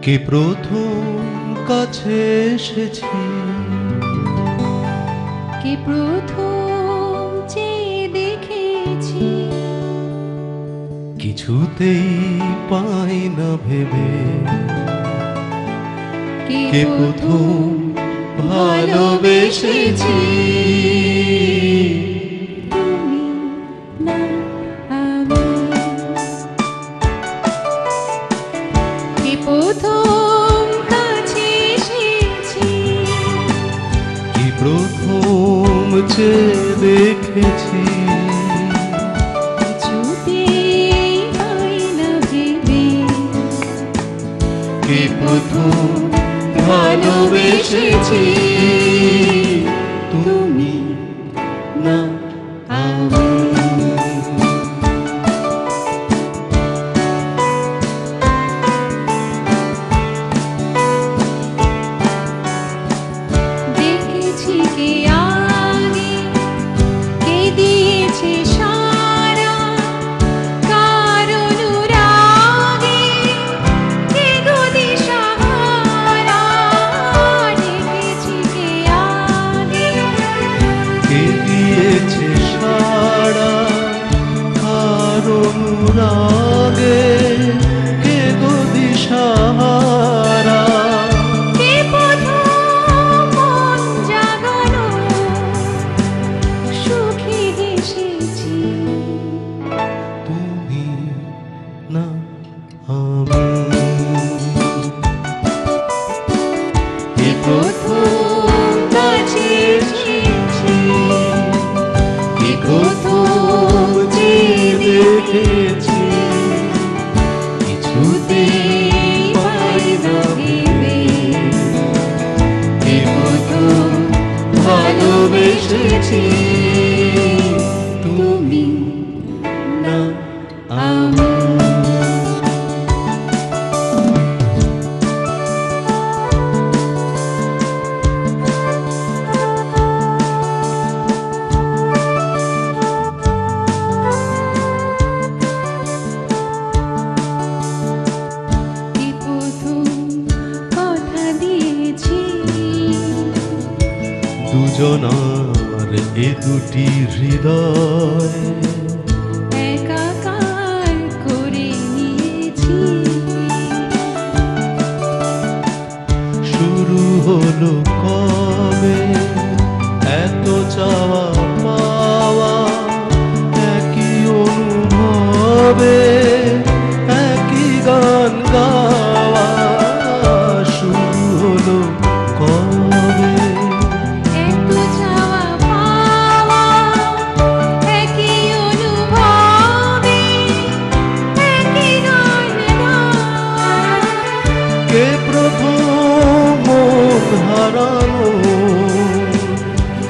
কে প্রথম কাছে এসেছি, কে প্রথম চেয়ে দেখেছি, কিছুতেই পাই না ভেবে কে প্রথম ভালোবেসেছি। তুমি না আমি। কে প্রথম কাছে এসেছি, কি প্রথম চেয়ে দেখেছি, কিছুতেই পাই না ভেবে কে প্রথম ভালোবেসেছি। তুমি না আমি। দেখেছি কে আগে, কে দিয়েছে সারা, কার অনুরাগে কে গো দিশাহারা। দেখেছি কে আগে, কে দিয়েছে সাড়া, কার অনুরাগে কে গো দিশাহারা। কে প্রথম মন জাগানো সুখে হেসেছি। তুমি না আমি। কে প্রথম কাছে এসেছি, কি প্রথম চেয়ে দেখেছি, কিছুতেই পাই না ভেবে কি প্রথম ভালোবেসেছি। তুমি না আমি। কে প্রথম কথা দিয়েছি, দুজনার এ দুটি হৃদয় একাকার করে নিয়েছি। শুরু হলো কবে এত চাওয়া পাওয়া, একই অনুভবে একই গান গাওয়া। শুরু হলো কবে এত চাওয়া পাওয়া, একই অনুভবে একই গান গাওয়া। কে প্রথম মন হারানো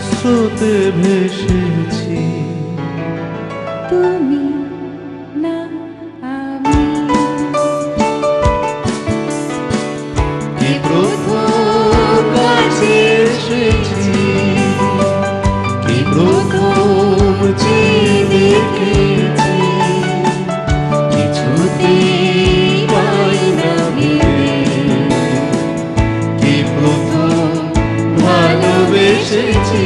স্রোতে ভেসেছি। তুমি না আমি। কি প্রথম কাছে এসেছি, কি প্রথম চেয়ে দেখেছি, কিছুতেই পাই না ভেবে কি প্রথম ভালোবেসেছি।